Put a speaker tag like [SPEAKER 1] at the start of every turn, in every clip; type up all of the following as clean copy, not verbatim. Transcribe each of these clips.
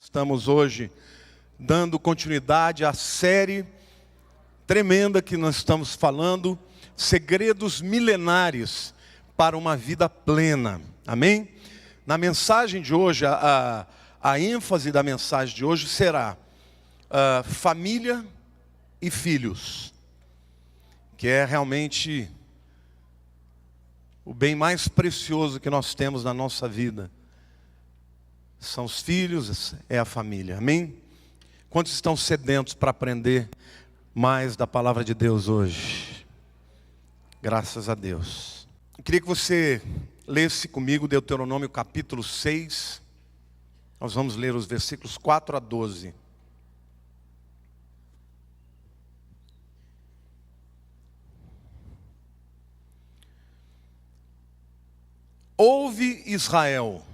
[SPEAKER 1] Estamos hoje dando continuidade à série tremenda que nós estamos falando, segredos milenares para uma vida plena. Amém? Na mensagem de hoje, a ênfase da mensagem de hoje será família e filhos, que é realmente o bem mais precioso que nós temos na nossa vida. São os filhos, é a família, amém? Quantos estão sedentos para aprender mais da palavra de Deus hoje? Graças a Deus. Eu queria que você lesse comigo Deuteronômio capítulo 6. Nós vamos ler os versículos 4 a 12. Ouve, Israel,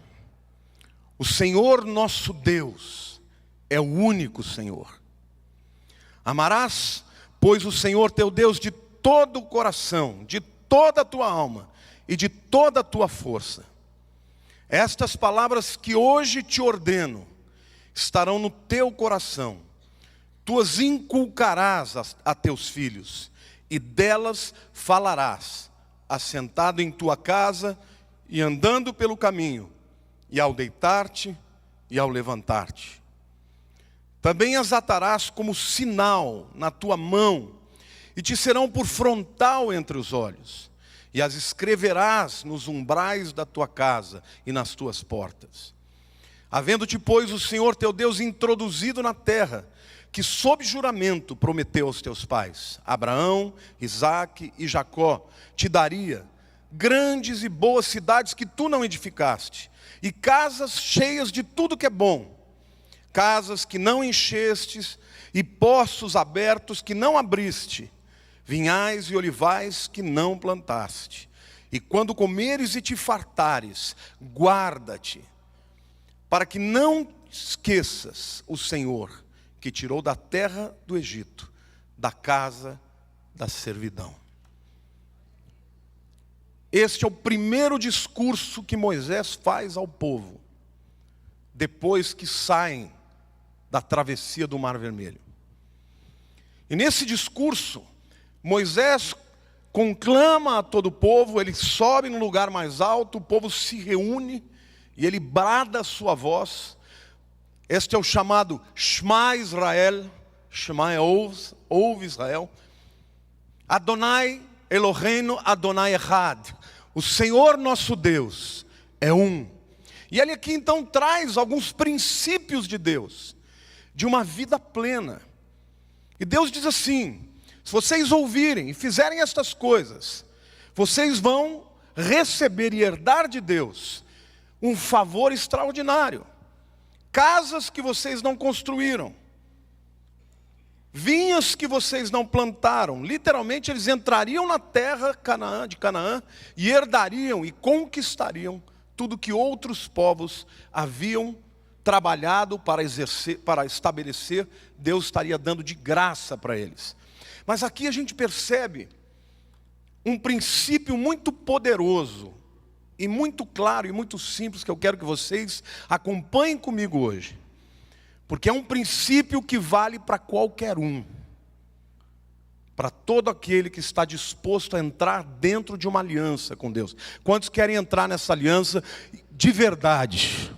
[SPEAKER 1] o Senhor nosso Deus é o único Senhor. Amarás, pois, o Senhor teu Deus de todo o coração, de toda a tua alma e de toda a tua força. Estas palavras que hoje te ordeno estarão no teu coração. Tu as inculcarás a teus filhos, e delas falarás, assentado em tua casa e andando pelo caminho, e ao deitar-te e ao levantar-te. Também as atarás como sinal na tua mão, e te serão por frontal entre os olhos, e as escreverás nos umbrais da tua casa e nas tuas portas. Havendo-te, pois, o Senhor teu Deus introduzido na terra, que sob juramento prometeu aos teus pais, Abraão, Isaque e Jacó, te daria grandes e boas cidades que tu não edificaste, e casas cheias de tudo que é bom, casas que não enchestes, e poços abertos que não abriste, vinhais e olivais que não plantaste. E quando comeres e te fartares, guarda-te, para que não esqueças o Senhor, que tirou da terra do Egito, da casa da servidão. Este é o primeiro discurso que Moisés faz ao povo, depois que saem da travessia do Mar Vermelho. E nesse discurso, Moisés conclama a todo o povo, ele sobe no lugar mais alto, o povo se reúne, e ele brada a sua voz. Este é o chamado Shema Israel, Shema ouve Israel, Adonai Eloheinu Adonai Echad, o Senhor nosso Deus é um. E ele aqui então traz alguns princípios de Deus, de uma vida plena. E Deus diz assim: se vocês ouvirem e fizerem estas coisas, vocês vão receber e herdar de Deus um favor extraordinário. Casas que vocês não construíram, vinhas que vocês não plantaram. Literalmente eles entrariam na terra de Canaã e herdariam e conquistariam tudo que outros povos haviam trabalhado para exercer, para estabelecer. Deus estaria dando de graça para eles. Mas aqui a gente percebe um princípio muito poderoso e muito claro e muito simples, que eu quero que vocês acompanhem comigo hoje. Porque é um princípio que vale para qualquer um, para todo aquele que está disposto a entrar dentro de uma aliança com Deus. Quantos querem entrar nessa aliança de verdade?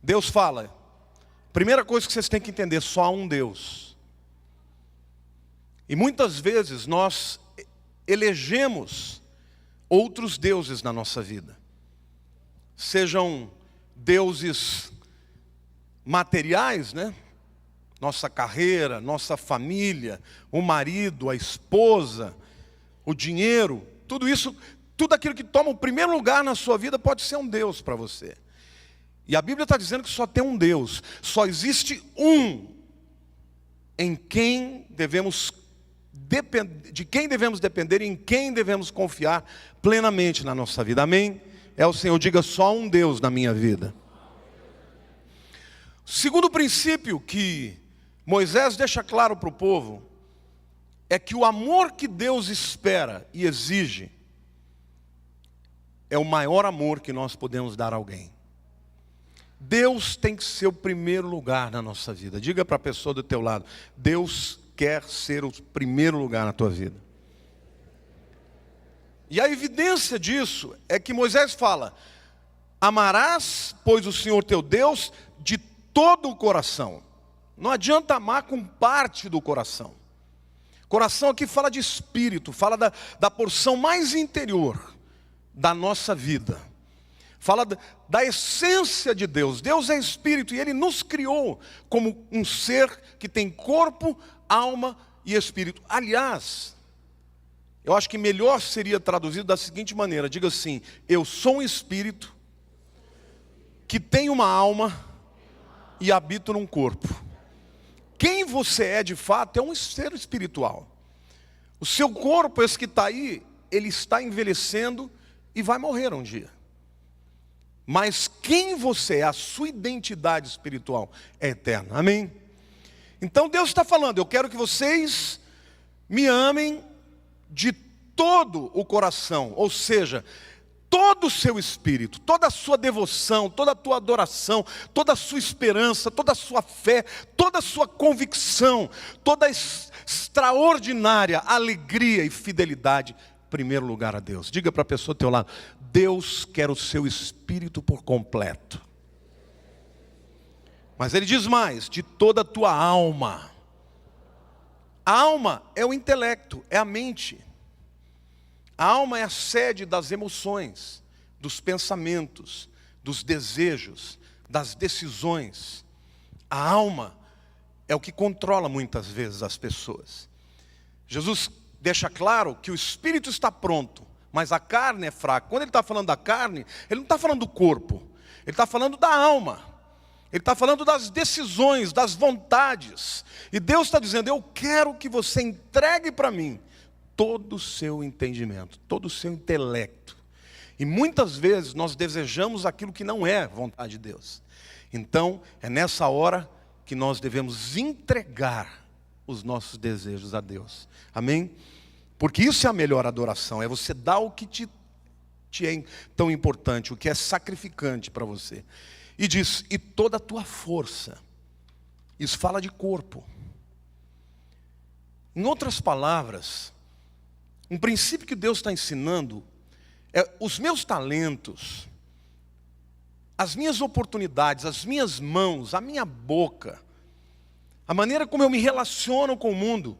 [SPEAKER 1] Deus fala, primeira coisa que vocês têm que entender, só há um Deus. E muitas vezes nós elegemos outros deuses na nossa vida, sejam deuses materiais, né? Nossa carreira, nossa família, o marido, a esposa, o dinheiro, tudo isso, tudo aquilo que toma o primeiro lugar na sua vida pode ser um Deus para você. E a Bíblia está dizendo que só tem um Deus, só existe um em quem devemos de quem devemos depender e em quem devemos confiar plenamente na nossa vida. Amém? É o Senhor. Diga: só um Deus na minha vida. Segundo princípio que Moisés deixa claro para o povo é que o amor que Deus espera e exige é o maior amor que nós podemos dar a alguém. Deus tem que ser o primeiro lugar na nossa vida. Diga para a pessoa do teu lado: Deus quer ser o primeiro lugar na tua vida. E a evidência disso é que Moisés fala: amarás, pois, o Senhor teu Deus de todo o coração. Não adianta amar com parte do coração. Coração aqui fala de espírito, fala da porção mais interior da nossa vida. Fala da essência de Deus. Deus é espírito e Ele nos criou como um ser que tem corpo, alma e espírito. Aliás, eu acho que melhor seria traduzido da seguinte maneira: diga assim: eu sou um espírito que tem uma alma e habito num corpo. Quem você é de fato é um ser espiritual. O seu corpo, esse que está aí, ele está envelhecendo e vai morrer um dia. Mas quem você é, a sua identidade espiritual é eterna. Amém? Então Deus está falando: eu quero que vocês me amem de todo o coração, ou seja, todo o seu espírito, toda a sua devoção, toda a tua adoração, toda a sua esperança, toda a sua fé, toda a sua convicção, toda a extraordinária alegria e fidelidade, em primeiro lugar a Deus. Diga para a pessoa ao teu lado: Deus quer o seu espírito por completo. Mas Ele diz mais: de toda a tua alma. A alma é o intelecto, é a mente. A alma é a sede das emoções, dos pensamentos, dos desejos, das decisões. A alma é o que controla muitas vezes as pessoas. Jesus deixa claro que o espírito está pronto, mas a carne é fraca. Quando Ele está falando da carne, Ele não está falando do corpo. Ele está falando da alma. Ele está falando das decisões, das vontades. E Deus está dizendo: eu quero que você entregue para mim todo o seu entendimento, todo o seu intelecto. E muitas vezes nós desejamos aquilo que não é vontade de Deus. Então, é nessa hora que nós devemos entregar os nossos desejos a Deus. Amém? Porque isso é a melhor adoração, é você dar o que te é tão importante, o que é sacrificante para você. E diz: e toda a tua força. Isso fala de corpo. Em outras palavras, um princípio que Deus está ensinando é: os meus talentos, as minhas oportunidades, as minhas mãos, a minha boca, a maneira como eu me relaciono com o mundo,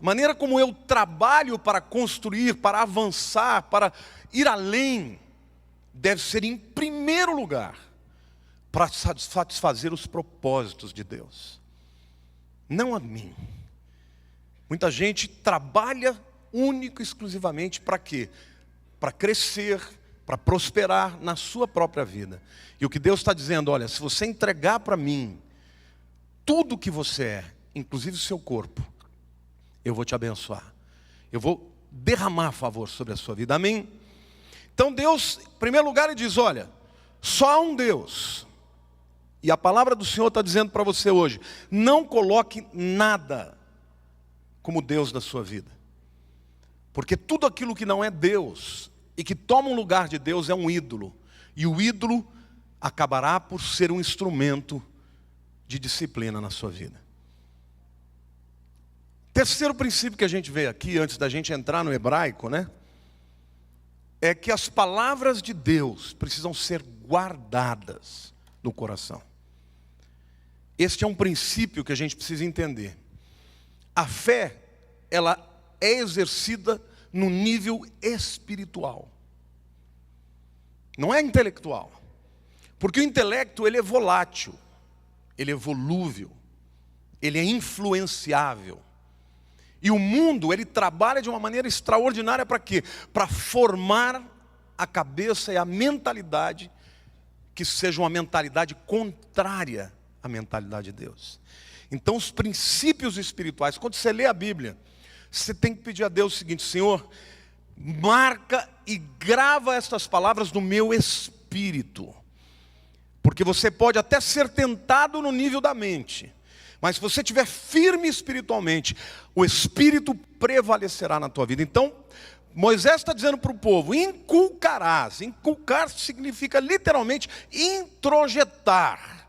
[SPEAKER 1] a maneira como eu trabalho para construir, para avançar, para ir além, deve ser em primeiro lugar para satisfazer os propósitos de Deus, não a mim. Muita gente trabalha único e exclusivamente para quê? Para crescer, para prosperar na sua própria vida. E o que Deus está dizendo: olha, se você entregar para mim tudo o que você é, inclusive o seu corpo, eu vou te abençoar. Eu vou derramar favor sobre a sua vida. Amém? Então Deus, em primeiro lugar, Ele diz: olha, só há um Deus. E a palavra do Senhor está dizendo para você hoje: não coloque nada como Deus da sua vida. Porque tudo aquilo que não é Deus e que toma um lugar de Deus é um ídolo. E o ídolo acabará por ser um instrumento de disciplina na sua vida. Terceiro princípio que a gente vê aqui, antes da gente entrar no hebraico, né? É que as palavras de Deus precisam ser guardadas no coração. Este é um princípio que a gente precisa entender. A fé, ela é exercida no nível espiritual. Não é intelectual. Porque o intelecto, ele é volátil, ele é volúvel, ele é influenciável. E o mundo, ele trabalha de uma maneira extraordinária para quê? Para formar a cabeça e a mentalidade que seja uma mentalidade contrária à mentalidade de Deus. Então os princípios espirituais, quando você lê a Bíblia, você tem que pedir a Deus o seguinte: Senhor, marca e grava estas palavras no meu espírito. Porque você pode até ser tentado no nível da mente, mas se você estiver firme espiritualmente, o Espírito prevalecerá na tua vida. Então, Moisés está dizendo para o povo: inculcarás. Inculcar significa literalmente introjetar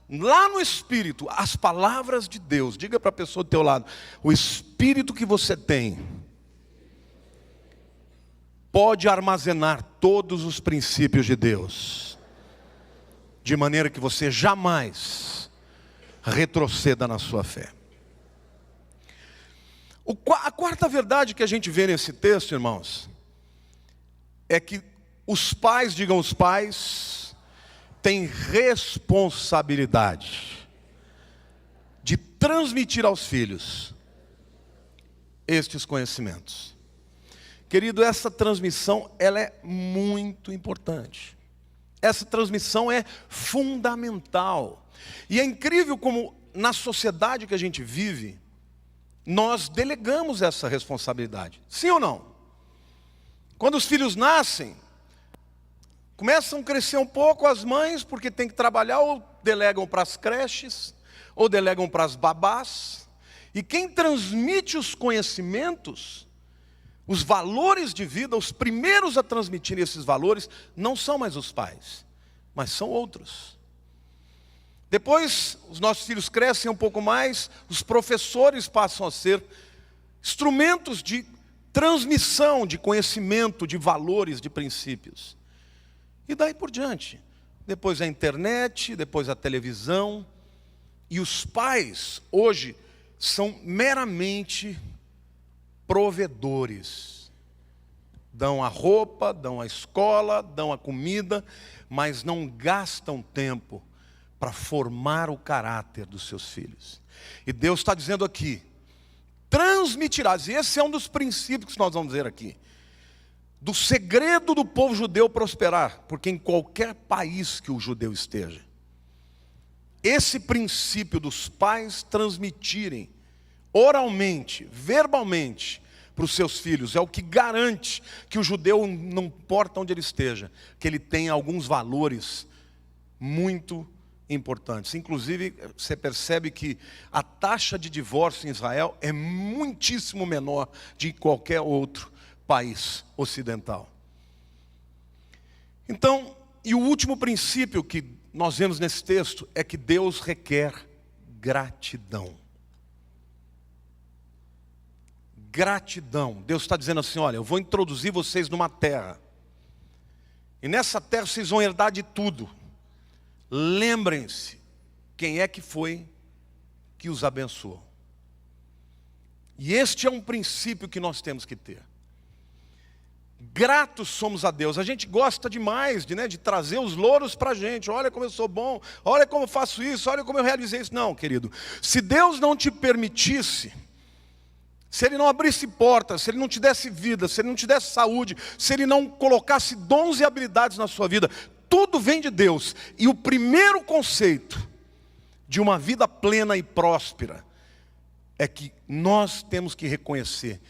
[SPEAKER 1] lá no Espírito as palavras de Deus. Diga para a pessoa do teu lado: o Espírito que você tem pode armazenar todos os princípios de Deus, de maneira que você jamais retroceda na sua fé. A quarta verdade que a gente vê nesse texto, irmãos, é que os pais, digam os pais, têm responsabilidade de transmitir aos filhos estes conhecimentos. Querido, essa transmissão, ela é muito importante. Essa transmissão é fundamental. E é incrível como na sociedade que a gente vive, nós delegamos essa responsabilidade. Sim ou não? Quando os filhos nascem, começam a crescer um pouco, as mães, porque tem que trabalhar, ou delegam para as creches, ou delegam para as babás. E quem transmite os conhecimentos, os valores de vida, os primeiros a transmitir esses valores, não são mais os pais, mas são outros. Depois, os nossos filhos crescem um pouco mais, os professores passam a ser instrumentos de transmissão de conhecimento, de valores, de princípios. E daí por diante. Depois a internet, depois a televisão. E os pais, hoje, são meramente provedores. Dão a roupa, dão a escola, dão a comida, mas não gastam tempo para formar o caráter dos seus filhos. E Deus está dizendo aqui: transmitirás, e esse é um dos princípios que nós vamos ver aqui, do segredo do povo judeu prosperar, porque em qualquer país que o judeu esteja, esse princípio dos pais transmitirem oralmente, verbalmente, para os seus filhos, é o que garante que o judeu, não importa onde ele esteja, que ele tenha alguns valores muito importantes. Inclusive, você percebe que a taxa de divórcio em Israel é muitíssimo menor de qualquer outro país ocidental. Então, e o último princípio que nós vemos nesse texto é que Deus requer gratidão. Gratidão. Deus está dizendo assim: olha, eu vou introduzir vocês numa terra, e nessa terra vocês vão herdar de tudo. Lembrem-se quem é que foi que os abençoou. E este é um princípio que nós temos que ter. Gratos somos a Deus. A gente gosta demais de trazer os louros para a gente. Olha como eu sou bom, olha como eu faço isso, olha como eu realizei isso. Não, querido, se Deus não te permitisse, se Ele não abrisse portas, se Ele não te desse vida, se Ele não te desse saúde, se Ele não colocasse dons e habilidades na sua vida, tudo vem de Deus. E o primeiro conceito de uma vida plena e próspera é que nós temos que reconhecer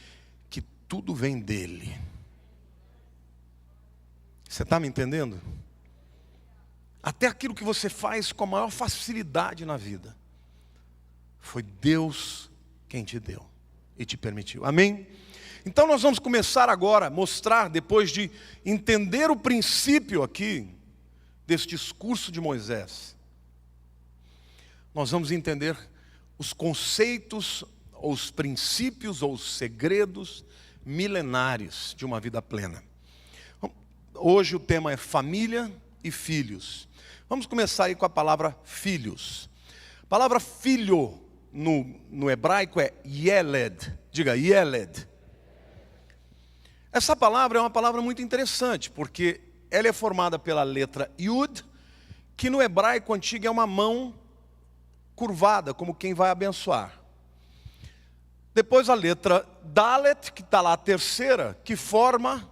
[SPEAKER 1] que tudo vem dEle. Você está me entendendo? Até aquilo que você faz com a maior facilidade na vida, foi Deus quem te deu e te permitiu. Amém? Então nós vamos começar agora a mostrar, depois de entender o princípio aqui desse discurso de Moisés, nós vamos entender os conceitos, ou os princípios, ou os segredos milenares de uma vida plena. Hoje o tema é família e filhos. Vamos começar aí com a palavra filhos. A palavra filho no hebraico é yeled. Diga, yeled. Essa palavra é uma palavra muito interessante, porque ela é formada pela letra Yud, que no hebraico antigo é uma mão curvada, como quem vai abençoar. Depois a letra Dalet, que está lá a terceira, que forma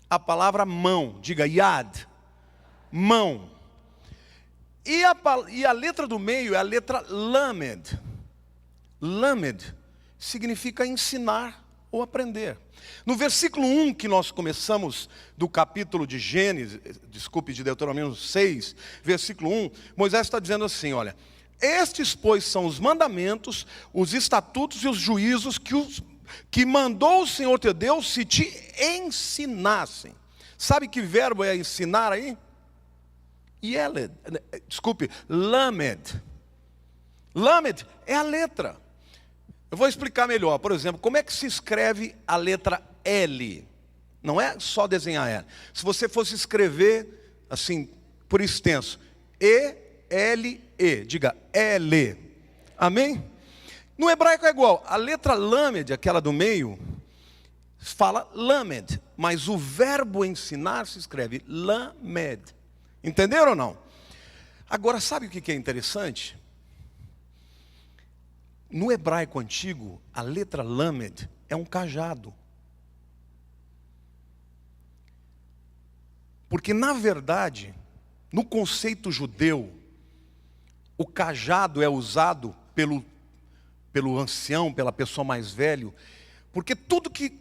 [SPEAKER 1] a palavra mão. Diga, Yad, mão. E a letra do meio é a letra Lamed. Lamed significa ensinar ou aprender. No versículo 1 que nós começamos do capítulo de Gênesis, de Deuteronômio 6, versículo 1, Moisés está dizendo assim, olha: estes, pois, são os mandamentos, os estatutos e os juízos que que mandou o Senhor teu Deus se te ensinassem. Sabe que verbo é ensinar aí? Yeled, desculpe, lamed. Lamed é a letra. Eu vou explicar melhor. Por exemplo, como é que se escreve a letra L? Não é só desenhar L. Se você fosse escrever assim, por extenso, E-L-E, diga L. Amém? No hebraico é igual. A letra lamed, aquela do meio, fala lamed, mas o verbo ensinar se escreve lamed. Entenderam ou não? Agora, sabe o que é interessante? No hebraico antigo, a letra lamed é um cajado. Porque, na verdade, no conceito judeu, o cajado é usado pelo ancião, pela pessoa mais velha, porque tudo que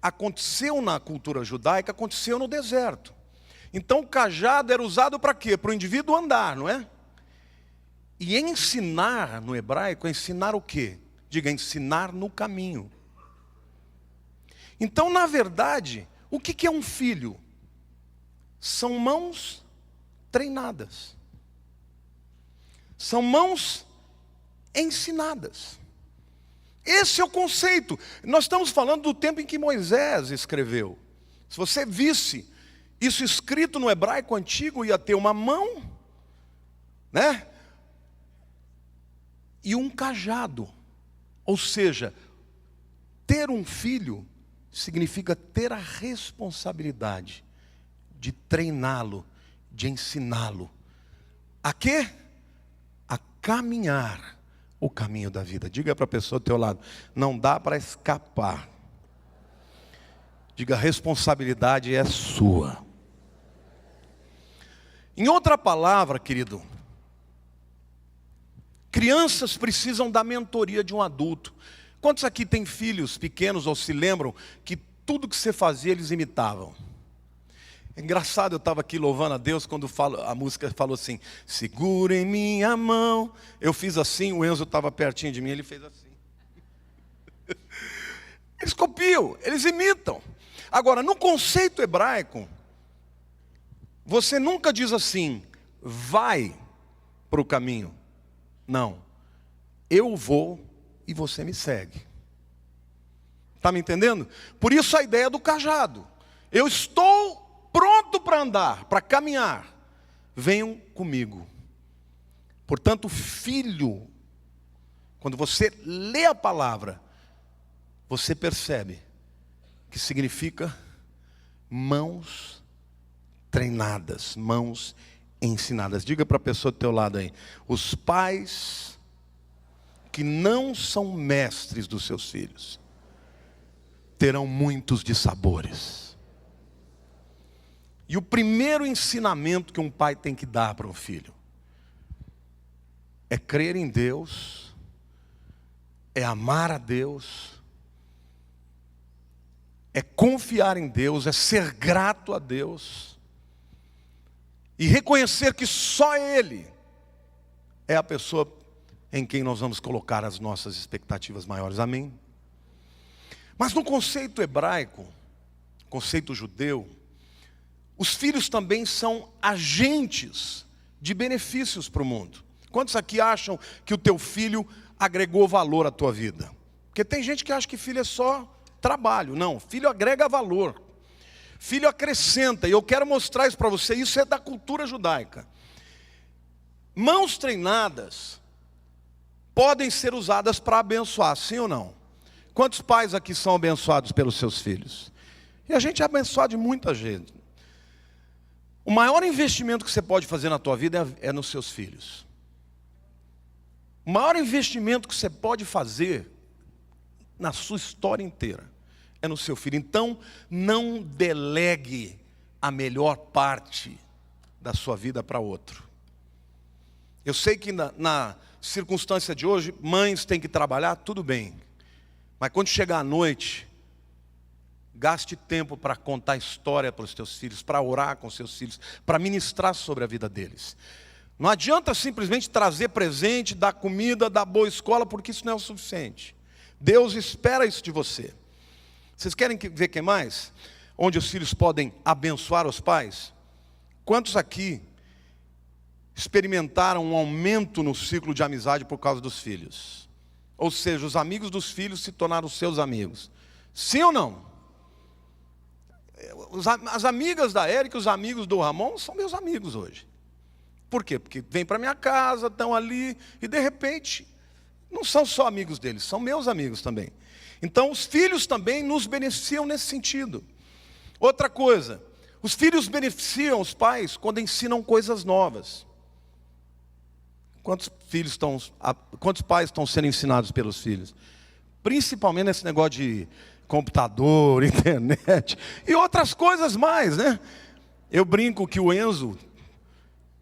[SPEAKER 1] aconteceu na cultura judaica aconteceu no deserto. Então o cajado era usado para quê? Para o indivíduo andar, não é? E ensinar no hebraico é ensinar o quê? Diga, ensinar no caminho. Então, na verdade, o que é um filho? São mãos treinadas. São mãos ensinadas. Esse é o conceito. Nós estamos falando do tempo em que Moisés escreveu. Se você visse isso escrito no hebraico antigo, ia ter uma mão, né? E um cajado. Ou seja, ter um filho significa ter a responsabilidade de treiná-lo, de ensiná-lo. A quê? A caminhar o caminho da vida. Diga para a pessoa do teu lado, não dá para escapar. Diga, a responsabilidade é sua. Em outra palavra, querido, crianças precisam da mentoria de um adulto. Quantos aqui têm filhos pequenos ou se lembram que tudo que você fazia eles imitavam? É engraçado, eu estava aqui louvando a Deus quando a música falou assim, segura em minha mão. Eu fiz assim, o Enzo estava pertinho de mim, ele fez assim. Eles copiam, eles imitam. Agora, no conceito hebraico, você nunca diz assim, vai para o caminho. Não, eu vou e você me segue. Está me entendendo? Por isso a ideia do cajado. Eu estou pronto para andar, para caminhar. Venham comigo. Portanto, filho, quando você lê a palavra, você percebe que significa mãos treinadas, mãos ensinadas. Diga para a pessoa do teu lado aí, os pais que não são mestres dos seus filhos, terão muitos dissabores. E o primeiro ensinamento que um pai tem que dar para um filho é crer em Deus, é amar a Deus, é confiar em Deus, é ser grato a Deus e reconhecer que só Ele é a pessoa em quem nós vamos colocar as nossas expectativas maiores. Amém? Mas no conceito hebraico, conceito judeu, os filhos também são agentes de benefícios para o mundo. Quantos aqui acham que o teu filho agregou valor à tua vida? Porque tem gente que acha que filho é só trabalho. Não, filho agrega valor. Filho acrescenta. E eu quero mostrar isso para você. Isso é da cultura judaica. Mãos treinadas podem ser usadas para abençoar, sim ou não? Quantos pais aqui são abençoados pelos seus filhos? E a gente é abençoado de muita gente. O maior investimento que você pode fazer na tua vida é nos seus filhos. O maior investimento que você pode fazer na sua história inteira é no seu filho. Então, não delegue a melhor parte da sua vida para outro. Eu sei que na circunstância de hoje, mães têm que trabalhar, tudo bem. Mas quando chegar à noite, gaste tempo para contar história para os teus filhos, para orar com os seus filhos, para ministrar sobre a vida deles. Não adianta simplesmente trazer presente, dar comida, dar boa escola, porque isso não é o suficiente. Deus espera isso de você. Vocês querem ver quem mais? Onde os filhos podem abençoar os pais? Quantos aqui experimentaram um aumento no ciclo de amizade por causa dos filhos? Ou seja, os amigos dos filhos se tornaram seus amigos. Sim ou não? As amigas da Érica e os amigos do Ramon são meus amigos hoje. Por quê? Porque vêm para minha casa, estão ali, e de repente, não são só amigos deles, são meus amigos também. Então, os filhos também nos beneficiam nesse sentido. Outra coisa, os filhos beneficiam os pais quando ensinam coisas novas. Quantos pais estão sendo ensinados pelos filhos? Principalmente nesse negócio de computador, internet e outras coisas mais, né? Eu brinco que o Enzo,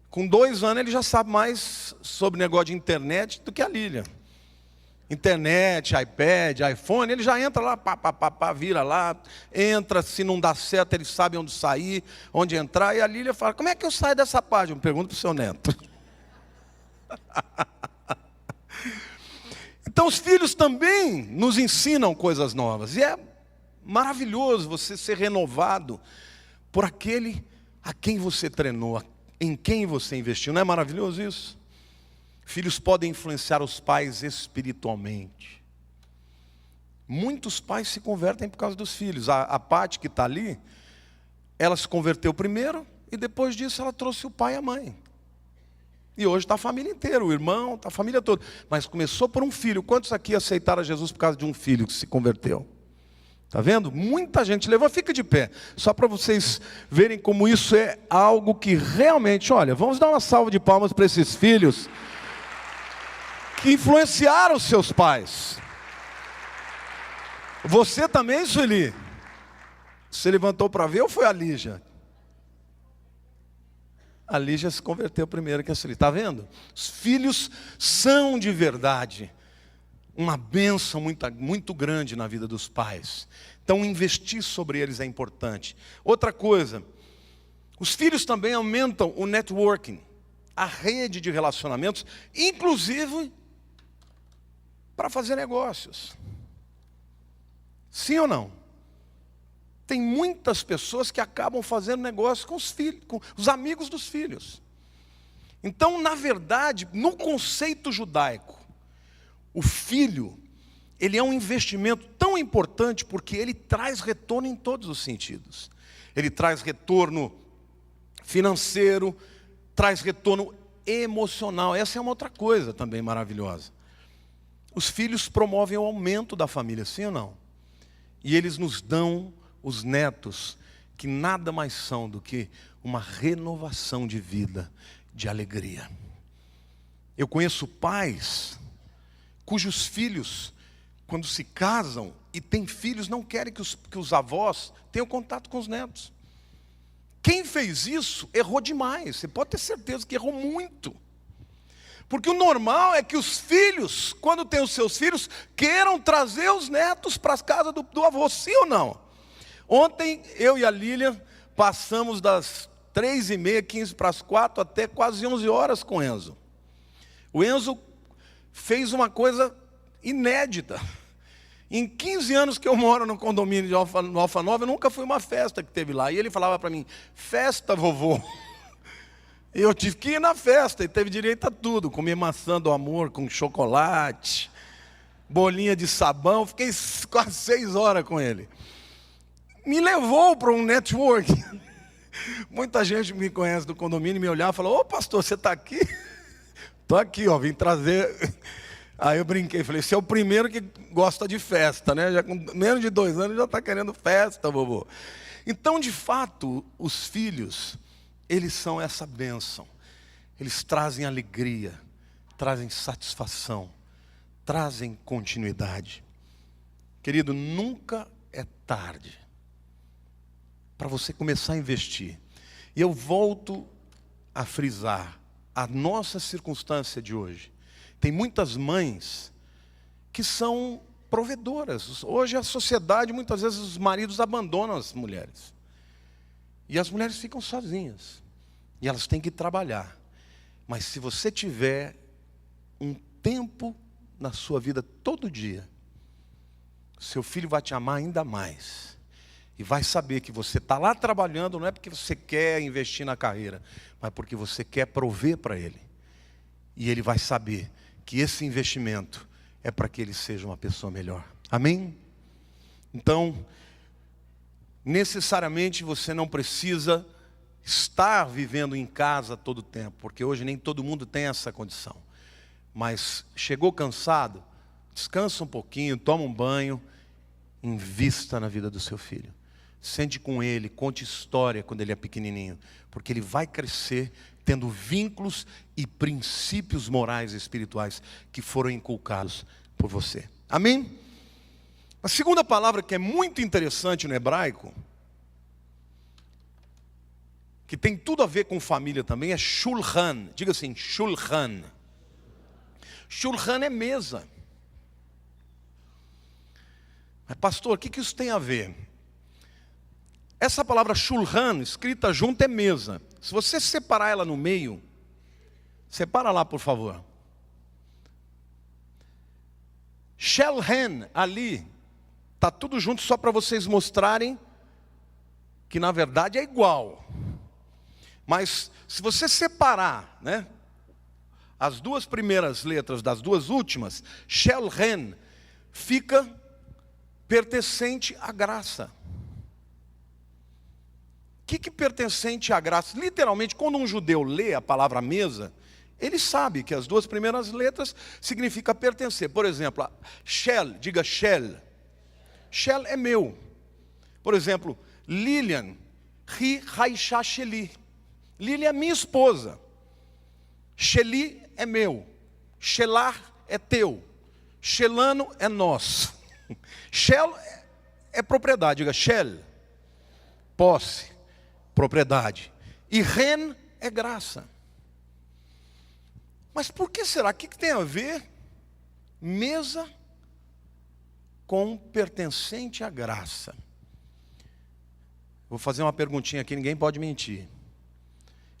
[SPEAKER 1] com 2 anos, ele já sabe mais sobre negócio de internet do que a Lília. Internet, iPad, iPhone, ele já entra lá, vira lá, entra, se não dá certo, ele sabe onde sair, onde entrar, e a Lília fala, como é que eu saio dessa página? Eu pergunto para o seu neto. Então os filhos também nos ensinam coisas novas, e é maravilhoso você ser renovado por aquele a quem você treinou, em quem você investiu. Não é maravilhoso isso? Filhos podem influenciar os pais espiritualmente. Muitos pais se convertem por causa dos filhos. A Paty que está ali, ela se converteu primeiro e depois disso ela trouxe o pai e a mãe. E hoje está a família inteira, o irmão, está a família toda. Mas começou por um filho. Quantos aqui aceitaram Jesus por causa de um filho que se converteu? Está vendo? Muita gente levou, fica de pé. Só para vocês verem como isso é algo que realmente, olha, vamos dar uma salva de palmas para esses filhos que influenciaram os seus pais. Você também, Sueli? Você levantou para ver ou foi a Lígia? A Lígia se converteu primeiro que a Sueli. Está vendo? Os filhos são de verdade uma bênção muito grande na vida dos pais. Então investir sobre eles é importante. Outra coisa, os filhos também aumentam o networking, a rede de relacionamentos, inclusive para fazer negócios. Sim ou não? Tem muitas pessoas que acabam fazendo negócio com os filhos, com os amigos dos filhos. Então, na verdade, no conceito judaico, o filho, ele é um investimento tão importante porque ele traz retorno em todos os sentidos. Ele traz retorno financeiro, traz retorno emocional. Essa é uma outra coisa também maravilhosa. Os filhos promovem o aumento da família, sim ou não? E eles nos dão os netos, que nada mais são do que uma renovação de vida, de alegria. Eu conheço pais cujos filhos, quando se casam e têm filhos, não querem que os avós tenham contato com os netos. Quem fez isso errou demais. Você pode ter certeza que errou muito. Porque o normal é que os filhos, quando têm os seus filhos, queiram trazer os netos para a casa do avô, sim ou não? Ontem, eu e a Lília passamos das 3h30, 3:45, até quase 11 horas com o Enzo. O Enzo fez uma coisa inédita. Em 15 anos que eu moro no condomínio no Alfa Nova, eu nunca fui uma festa que teve lá. E ele falava para mim, festa, vovô. E eu tive que ir na festa, e teve direito a tudo. Comer maçã do amor com chocolate, bolinha de sabão. Fiquei quase 6 horas com ele. Me levou para um network. Muita gente me conhece do condomínio, me olhava e falou, ô pastor, você está aqui? Estou aqui, ó, vim trazer. Aí eu brinquei, falei, você é o primeiro que gosta de festa, né? Já com menos de 2 anos já está querendo festa, vovô. Então, de fato, os filhos, eles são essa bênção. Eles trazem alegria, trazem satisfação, trazem continuidade. Querido, nunca é tarde para você começar a investir. E eu volto a frisar a nossa circunstância de hoje. Tem muitas mães que são provedoras. Hoje a sociedade, muitas vezes os maridos abandonam as mulheres. E as mulheres ficam sozinhas. E elas têm que trabalhar. Mas se você tiver um tempo na sua vida todo dia, seu filho vai te amar ainda mais. E vai saber que você está lá trabalhando, não é porque você quer investir na carreira, mas porque você quer prover para ele. E ele vai saber que esse investimento é para que ele seja uma pessoa melhor. Amém? Então, necessariamente você não precisa estar vivendo em casa todo o tempo, porque hoje nem todo mundo tem essa condição. Mas chegou cansado, descansa um pouquinho, toma um banho, invista na vida do seu filho. Sente com ele, conte história quando ele é pequenininho, porque ele vai crescer tendo vínculos e princípios morais e espirituais que foram inculcados por você. Amém? A segunda palavra que é muito interessante no hebraico, que tem tudo a ver com família também, é shulchan. Diga assim, shulchan. Shulchan é mesa. Mas pastor, o que isso tem a ver? Essa palavra shulchan, escrita junto, é mesa. Se você separar ela no meio, separa lá por favor. Shelhen, ali, está tudo junto só para vocês mostrarem que na verdade é igual. Mas se você separar, né, as duas primeiras letras das duas últimas, Shelhen, fica pertencente à graça. O que pertencente à graça? Literalmente, quando um judeu lê a palavra mesa, ele sabe que as duas primeiras letras significam pertencer. Por exemplo, Shel, diga Shel. Shel é meu. Por exemplo, Lilian, Ri Haisha Sheli. Lilian é minha esposa. Sheli é meu. Shelar é teu. Shelano é nosso. Shel é propriedade, diga Shel. Posse, propriedade. E Ren é graça. Mas por que será? O que tem a ver mesa com pertencente à graça? Vou fazer uma perguntinha aqui, ninguém pode mentir.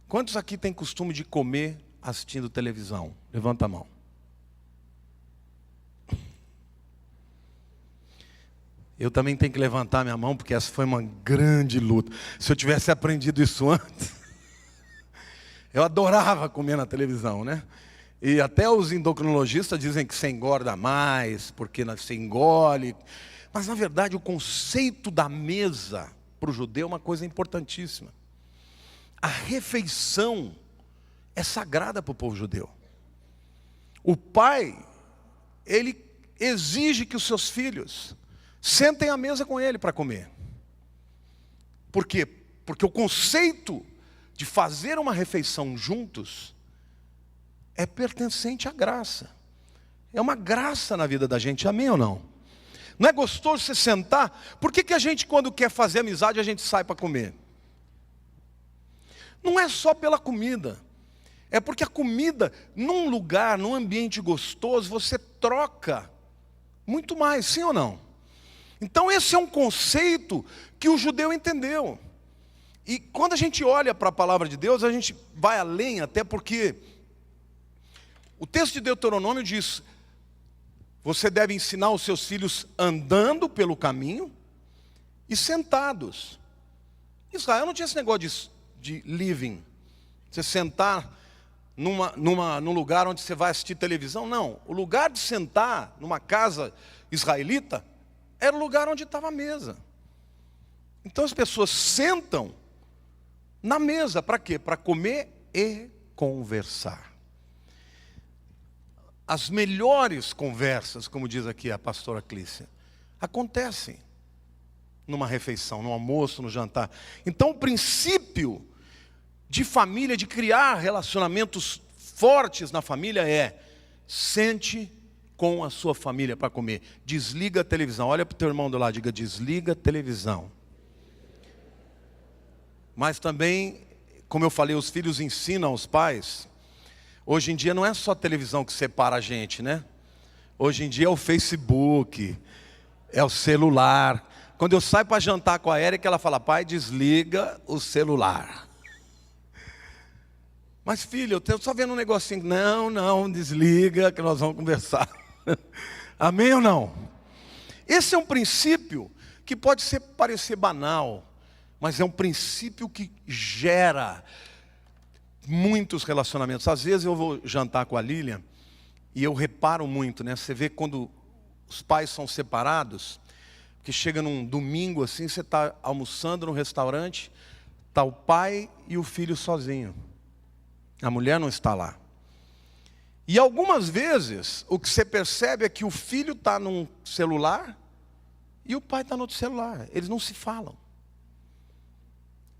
[SPEAKER 1] Quantos aqui têm costume de comer assistindo televisão? Levanta a mão. Eu também tenho que levantar minha mão, porque essa foi uma grande luta. Se eu tivesse aprendido isso antes, eu adorava comer na televisão, né? E até os endocrinologistas dizem que você engorda mais, porque você engole. Mas na verdade o conceito da mesa para o judeu é uma coisa importantíssima. A refeição é sagrada para o povo judeu. O pai, ele exige que os seus filhos sentem à mesa com ele para comer. Por quê? Porque o conceito de fazer uma refeição juntos é pertencente à graça. É uma graça na vida da gente, amém ou não? Não é gostoso você sentar? Por que a gente, quando quer fazer amizade, a gente sai para comer? Não é só pela comida. É porque a comida, num lugar, num ambiente gostoso, você troca muito mais, sim ou não? Então esse é um conceito que o judeu entendeu. E quando a gente olha para a palavra de Deus, a gente vai além, até porque o texto de Deuteronômio diz: você deve ensinar os seus filhos andando pelo caminho e sentados. Israel não tinha esse negócio de living, você sentar num lugar onde você vai assistir televisão. Não, o lugar de sentar numa casa israelita era o lugar onde estava a mesa. Então as pessoas sentam na mesa, para quê? Para comer e conversar. As melhores conversas, como diz aqui a pastora Clícia, acontecem numa refeição, no almoço, no jantar. Então o princípio de família, de criar relacionamentos fortes na família é: sente com a sua família para comer. Desliga a televisão. Olha para o teu irmão do lado, diga: desliga a televisão. Mas também, como eu falei, os filhos ensinam aos pais. Hoje em dia não é só a televisão que separa a gente, né? Hoje em dia é o Facebook, é o celular. Quando eu saio para jantar com a Érica, ela fala: pai, desliga o celular. Mas filho, eu estou só vendo um negocinho. Não, desliga que nós vamos conversar. Amém ou não? Esse é um princípio que pode parecer banal, mas é um princípio que gera muitos relacionamentos. Às vezes eu vou jantar com a Lilian e eu reparo muito, né? Você vê quando os pais são separados, que chega num domingo assim, você está almoçando no restaurante, está o pai e o filho sozinho. A mulher não está lá. E algumas vezes, o que você percebe é que o filho está num celular e o pai está no outro celular. Eles não se falam.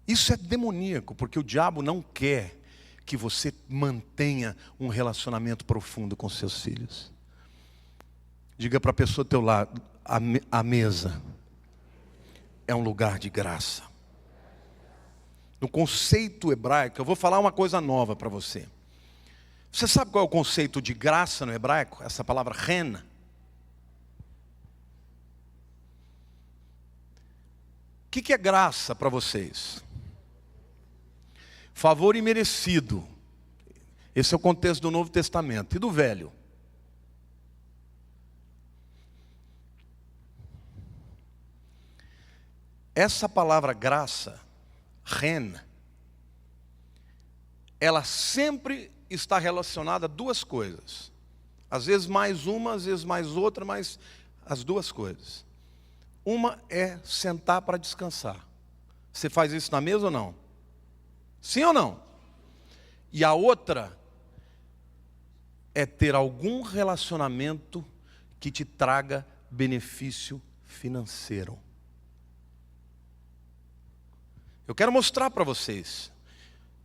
[SPEAKER 1] Isso é demoníaco, porque o diabo não quer que você mantenha um relacionamento profundo com seus filhos. Diga para a pessoa do teu lado, a mesa é um lugar de graça. No conceito hebraico, eu vou falar uma coisa nova para você. Você sabe qual é o conceito de graça no hebraico? Essa palavra ren. O que é graça para vocês? Favor imerecido. Esse é o contexto do Novo Testamento. E do Velho? Essa palavra graça, ren, ela sempre está relacionada a duas coisas. Às vezes mais uma, às vezes mais outra, mas as duas coisas. Uma é sentar para descansar. Você faz isso na mesa ou não? Sim ou não? E a outra é ter algum relacionamento que te traga benefício financeiro. Eu quero mostrar para vocês.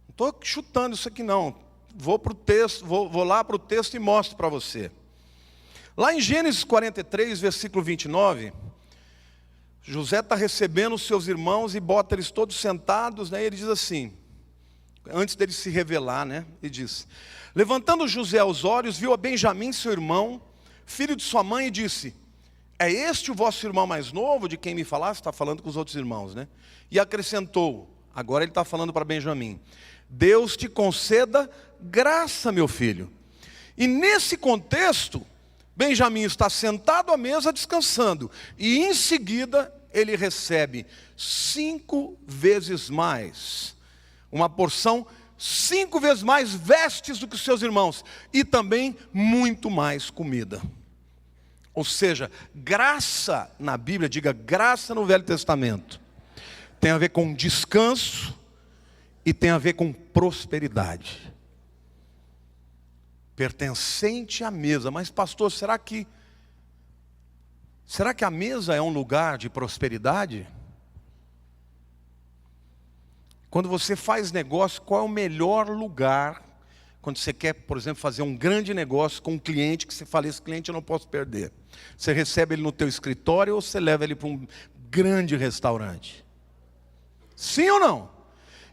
[SPEAKER 1] Não estou chutando isso aqui não. Vou para o texto, vou lá para o texto e mostro para você. Lá em Gênesis 43, versículo 29, José está recebendo os seus irmãos e bota eles todos sentados, né? E ele diz assim, antes dele se revelar, né? Ele diz: levantando José os olhos, viu a Benjamim, seu irmão, filho de sua mãe, e disse: é este o vosso irmão mais novo, de quem me falaste? Está falando com os outros irmãos, né? E acrescentou, agora ele está falando para Benjamim: Deus te conceda graça, meu filho. E nesse contexto, Benjamim está sentado à mesa descansando, e em seguida ele recebe 5 vezes mais, uma porção 5 vezes mais vestes do que os seus irmãos, e também muito mais comida. Ou seja, graça na Bíblia, diga graça no Velho Testamento, tem a ver com descanso e tem a ver com prosperidade. Pertencente à mesa. Mas pastor, será que a mesa é um lugar de prosperidade? Quando você faz negócio, qual é o melhor lugar? Quando você quer, por exemplo, fazer um grande negócio com um cliente, que você fala, esse cliente eu não posso perder. Você recebe ele no teu escritório ou você leva ele para um grande restaurante? Sim ou não?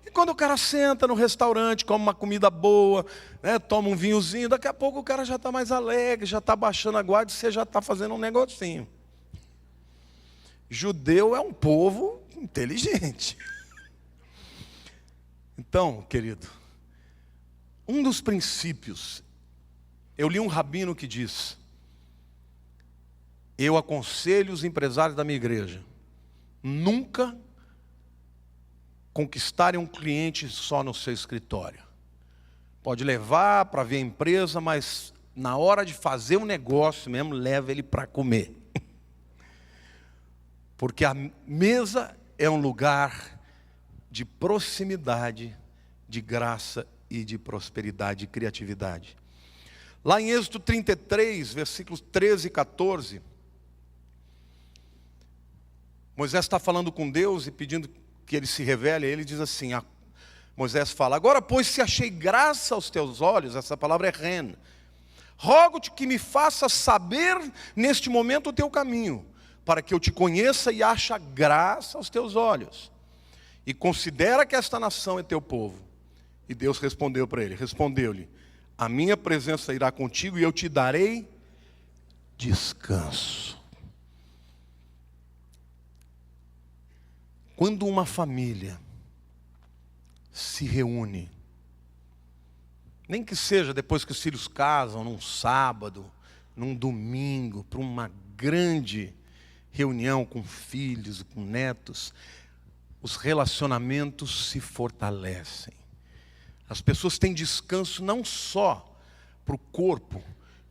[SPEAKER 1] E quando o cara senta no restaurante, come uma comida boa, né, toma um vinhozinho, daqui a pouco o cara já está mais alegre, já está baixando a guarda e você já está fazendo um negocinho. Judeu é um povo inteligente. Então, querido, um dos princípios, eu li um rabino que diz: eu aconselho os empresários da minha igreja, nunca conquistarem um cliente só no seu escritório. Pode levar para ver a empresa, mas na hora de fazer um negócio mesmo, leva ele para comer. Porque a mesa é um lugar de proximidade, de graça e de prosperidade e criatividade. Lá em Êxodo 33, versículos 13 e 14, Moisés está falando com Deus e pedindo que ele se revele. Ele diz assim, Moisés fala: agora pois, se achei graça aos teus olhos, essa palavra é ren, rogo-te que me faças saber neste momento o teu caminho, para que eu te conheça e ache graça aos teus olhos. E considera que esta nação é teu povo. E Deus respondeu para ele, respondeu-lhe: a minha presença irá contigo e eu te darei descanso. Quando uma família se reúne, nem que seja depois que os filhos casam, num sábado, num domingo, para uma grande reunião com filhos, com netos, os relacionamentos se fortalecem. As pessoas têm descanso não só para o corpo,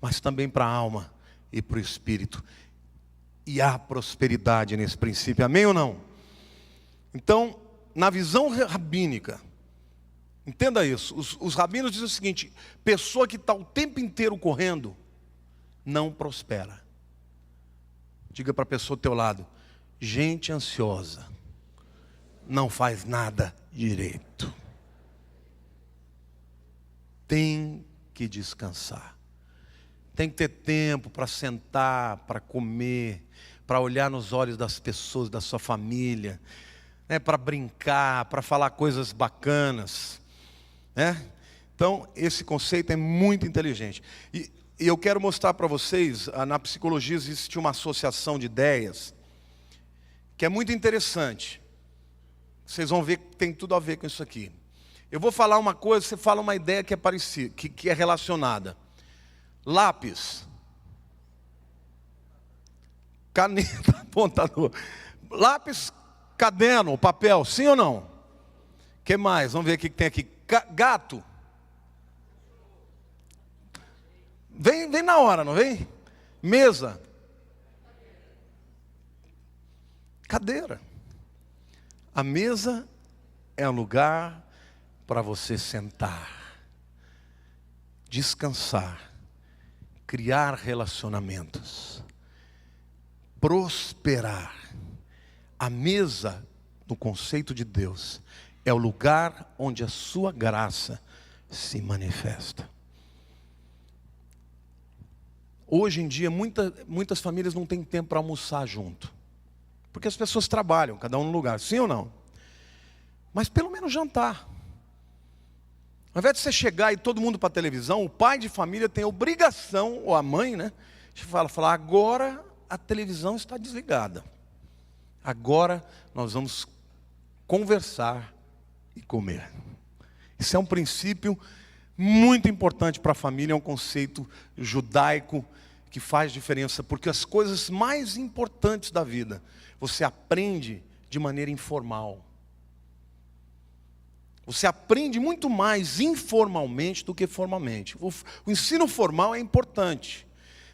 [SPEAKER 1] mas também para a alma e para o espírito. E há prosperidade nesse princípio, amém ou não? Então, na visão rabínica, entenda isso, os rabinos dizem o seguinte: pessoa que está o tempo inteiro correndo, não prospera. Diga para a pessoa do teu lado: gente ansiosa não faz nada direito. Tem que descansar. Tem que ter tempo para sentar, para comer, para olhar nos olhos das pessoas, da sua família, né, para brincar, para falar coisas bacanas, né? Então, esse conceito é muito inteligente. E eu quero mostrar para vocês, na psicologia existe uma associação de ideias, que é muito interessante. Vocês vão ver que tem tudo a ver com isso aqui. Eu vou falar uma coisa, você fala uma ideia que é parecida, que é relacionada. Lápis, caneta, apontador, lápis, caderno, papel, sim ou não? O que mais? Vamos ver o que tem aqui. Gato. Vem na hora, não vem? Mesa. Cadeira. A mesa é um lugar para você sentar, descansar, criar relacionamentos, prosperar. A mesa, no conceito de Deus, é o lugar onde a sua graça se manifesta. Hoje em dia, muitas famílias não têm tempo para almoçar junto, porque as pessoas trabalham, cada um no lugar, sim ou não? Mas pelo menos jantar. Ao invés de você chegar e todo mundo para a televisão, o pai de família tem a obrigação, ou a mãe, né, de falar: agora a televisão está desligada. Agora nós vamos conversar e comer. Isso é um princípio muito importante para a família, é um conceito judaico que faz diferença, porque as coisas mais importantes da vida você aprende de maneira informal. Você aprende muito mais informalmente do que formalmente. O ensino formal é importante,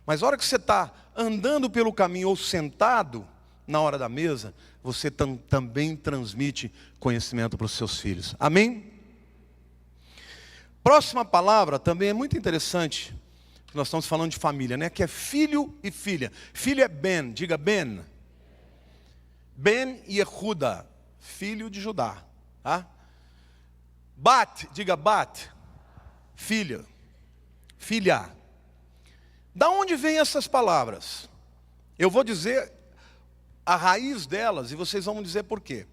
[SPEAKER 1] mas a hora que você está andando pelo caminho ou sentado na hora da mesa, você também transmite conhecimento para os seus filhos. Amém? Próxima palavra também é muito interessante. Nós estamos falando de família, né? Que é filho e filha. Filho é Ben, diga Ben. Ben Yehuda, filho de Judá, tá? Bat, diga Bat, filha, filha. Da onde vêm essas palavras? Eu vou dizer a raiz delas e vocês vão dizer por quê.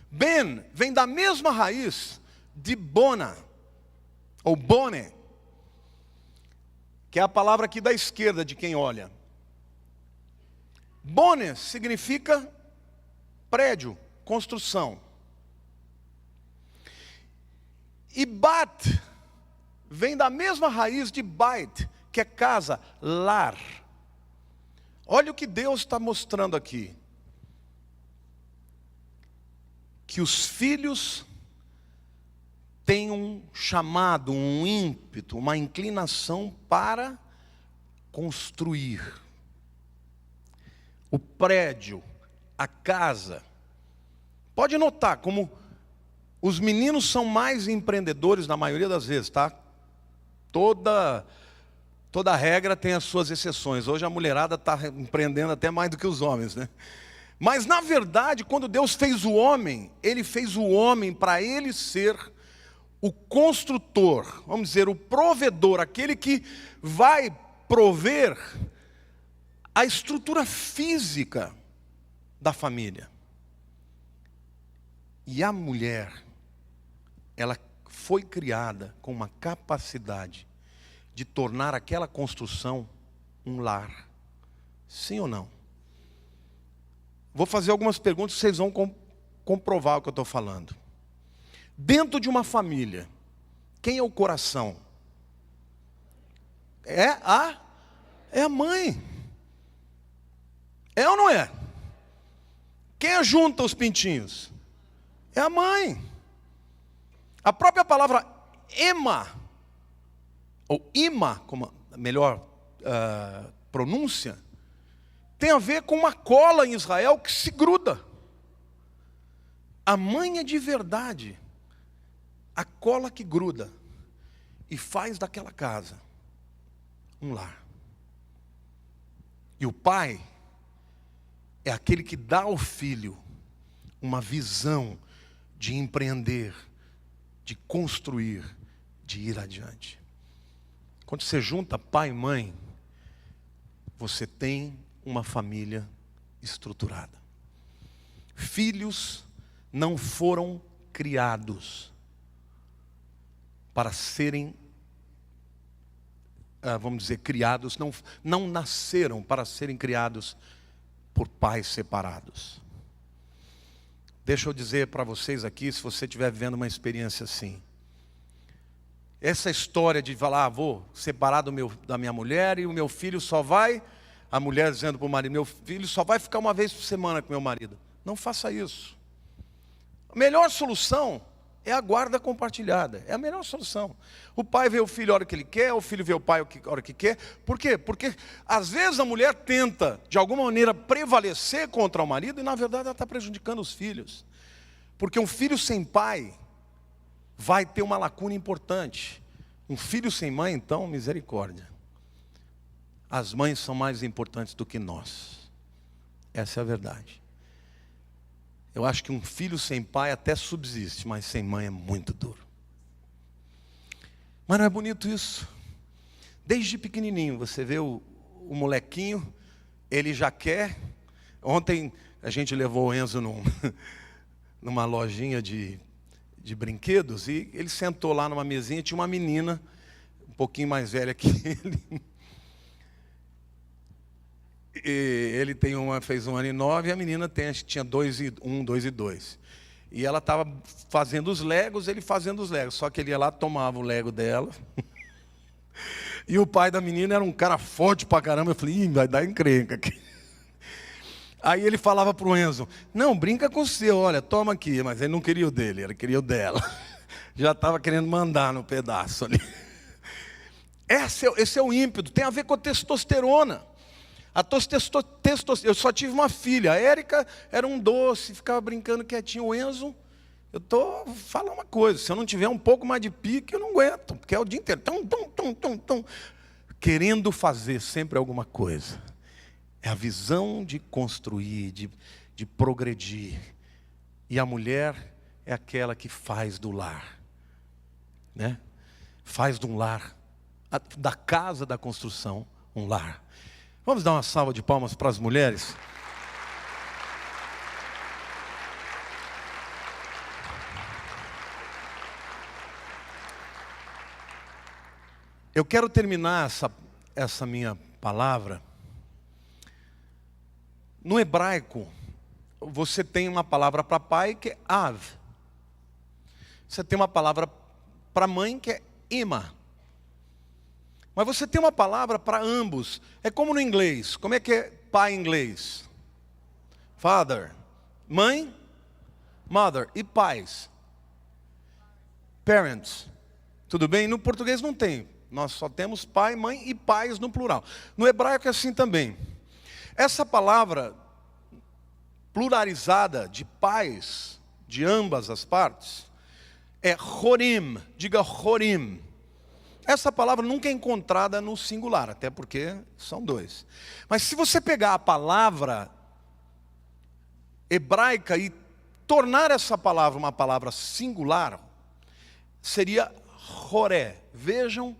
[SPEAKER 1] Ben vem da mesma raiz de Bona, ou Bone, que é a palavra aqui da esquerda de quem olha. Bone significa prédio, construção. E Bat vem da mesma raiz de Bait, que é casa, lar. Olha o que Deus está mostrando aqui. Que os filhos têm um chamado, um ímpeto, uma inclinação para construir. O prédio, a casa. Pode notar como os meninos são mais empreendedores na maioria das vezes, tá? Toda regra tem as suas exceções. Hoje a mulherada está empreendendo até mais do que os homens, né? Mas na verdade, quando Deus fez o homem, Ele fez o homem para ele ser o construtor, vamos dizer, o provedor, aquele que vai prover a estrutura física da família. E a mulher, ela foi criada com uma capacidade de tornar aquela construção um lar. Sim ou não? Vou fazer algumas perguntas e vocês vão comprovar o que eu estou falando. Dentro de uma família, quem é o coração? É a mãe. É ou não é? Quem ajunta os pintinhos? É a mãe. A própria palavra ema, ou ima, como a melhor pronúncia, tem a ver com uma cola em Israel que se gruda. A mãe é de verdade a cola que gruda e faz daquela casa um lar. E o pai é aquele que dá ao filho uma visão de empreender, de construir, de ir adiante. Quando você junta pai e mãe, você tem uma família estruturada. Filhos não foram criados para serem, vamos dizer, criados, não nasceram para serem criados por pais separados. Deixa eu dizer para vocês aqui, se você estiver vivendo uma experiência assim. Essa história de falar, vou separar da minha mulher e o meu filho só vai, a mulher dizendo para o marido, meu filho só vai ficar uma vez por semana com meu marido. Não faça isso. A melhor solução é a guarda compartilhada. É a melhor solução. O pai vê o filho a hora que ele quer, o filho vê o pai a hora que quer. Por quê? Porque às vezes a mulher tenta, de alguma maneira, prevalecer contra o marido e na verdade ela está prejudicando os filhos. Porque um filho sem pai vai ter uma lacuna importante. Um filho sem mãe, então, misericórdia. As mães são mais importantes do que nós. Essa é a verdade. Eu acho que um filho sem pai até subsiste, mas sem mãe é muito duro. Mas não é bonito isso? Desde pequenininho, você vê o molequinho, ele já quer. Ontem a gente levou o Enzo numa lojinha de brinquedos e ele sentou lá numa mesinha, tinha uma menina, um pouquinho mais velha que ele. E ele fez 1 ano e 9, e a menina tinha 1, 2 e 2. E ela estava fazendo os legos, ele fazendo os legos. Só que ele ia lá, tomava o lego dela. E o pai da menina era um cara forte pra caramba. Eu falei, vai dar encrenca aqui. Aí ele falava pro Enzo, não, brinca com o seu, olha, toma aqui. Mas ele não queria o dele, ele queria o dela. Já estava querendo mandar no pedaço ali. Esse é o ímpeto, tem a ver com a testosterona. Eu só tive uma filha, a Érica era um doce, ficava brincando quietinho. O Enzo, eu estou falando uma coisa, se eu não tiver um pouco mais de pique, eu não aguento, porque é o dia inteiro, querendo fazer sempre alguma coisa. É a visão de construir, de progredir. E a mulher é aquela que faz do lar, né? Faz de um lar, da casa da construção, um lar. Vamos dar uma salva de palmas para as mulheres? Eu quero terminar essa minha palavra. No hebraico, você tem uma palavra para pai que é av. Você tem uma palavra para mãe que é ima. Mas você tem uma palavra para ambos. É como no inglês. Como é que é pai em inglês? Father. Mãe? Mother. E pais? Parents. Tudo bem? No português não tem. Nós só temos pai, mãe e pais no plural. No hebraico é assim também. Essa palavra pluralizada de pais, de ambas as partes, é chorim. Diga chorim. Essa palavra nunca é encontrada no singular, até porque são dois. Mas se você pegar a palavra hebraica e tornar essa palavra uma palavra singular, seria choré. Vejam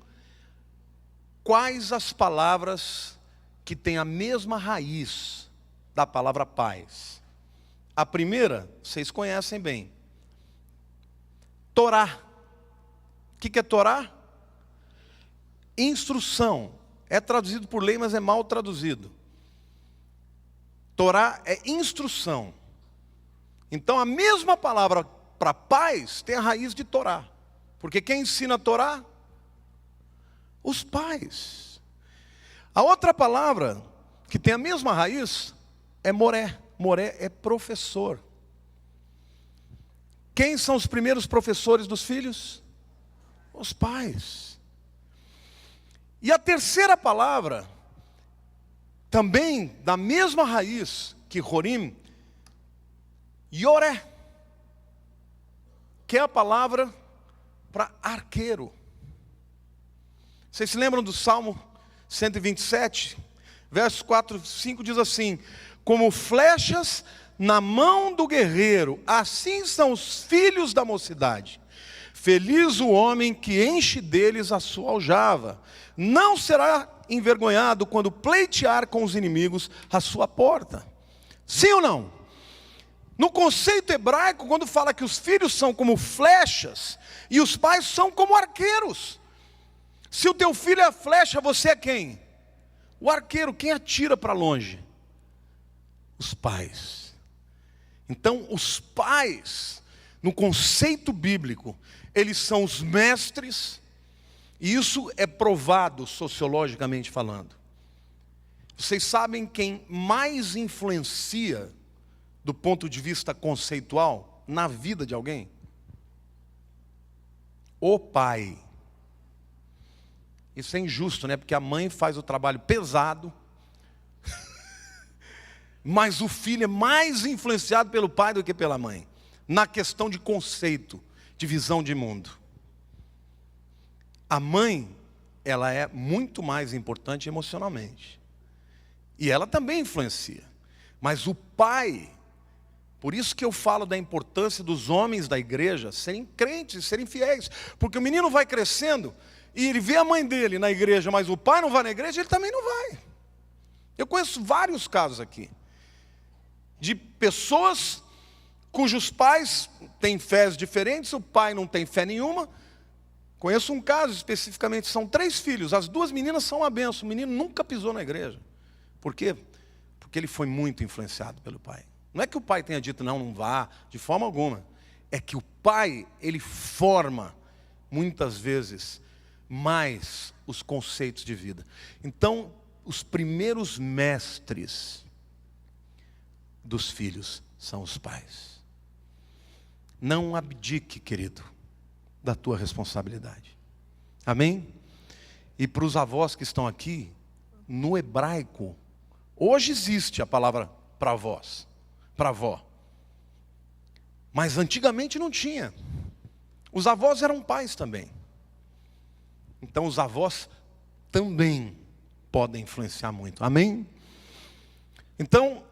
[SPEAKER 1] quais as palavras que têm a mesma raiz da palavra pais. A primeira, vocês conhecem bem. Torá. O que é Torá? Instrução. É traduzido por lei, mas é mal traduzido. Torá é instrução. Então a mesma palavra para pais tem a raiz de Torá. Porque quem ensina a Torá? Os pais. A outra palavra que tem a mesma raiz é Moré. Moré é professor. Quem são os primeiros professores dos filhos? Os pais. E a terceira palavra, também da mesma raiz que Horim, Yoré, que é a palavra para arqueiro. Vocês se lembram do Salmo 127? Versos 4 e 5 diz assim: como flechas na mão do guerreiro, assim são os filhos da mocidade. Feliz o homem que enche deles a sua aljava. Não será envergonhado quando pleitear com os inimigos a sua porta. Sim ou não? No conceito hebraico, quando fala que os filhos são como flechas e os pais são como arqueiros. Se o teu filho é a flecha, você é quem? O arqueiro. Quem atira para longe? Os pais. Então, os pais, no conceito bíblico, eles são os mestres, e isso é provado sociologicamente falando. Vocês sabem quem mais influencia, do ponto de vista conceitual, na vida de alguém? O pai. Isso é injusto, né? Porque a mãe faz o trabalho pesado, mas o filho é mais influenciado pelo pai do que pela mãe, na questão de conceito, de visão de mundo. A mãe, ela é muito mais importante emocionalmente, e ela também influencia, mas o pai, por isso que eu falo da importância dos homens da igreja serem crentes, serem fiéis, porque o menino vai crescendo, e ele vê a mãe dele na igreja, mas o pai não vai na igreja, ele também não vai. Eu conheço vários casos aqui, de pessoas cujos pais têm fés diferentes, o pai não tem fé nenhuma. Conheço um caso especificamente, são 3 filhos, as 2 meninas são uma benção, o menino nunca pisou na igreja. Por quê? Porque ele foi muito influenciado pelo pai. Não é que o pai tenha dito, não vá, de forma alguma. É que o pai, ele forma, muitas vezes, mais os conceitos de vida. Então, os primeiros mestres dos filhos são os pais. Não abdique, querido, da tua responsabilidade. Amém? E para os avós que estão aqui, no hebraico, hoje existe a palavra para avós, para avó. Mas antigamente não tinha. Os avós eram pais também. Então os avós também podem influenciar muito. Amém? Então,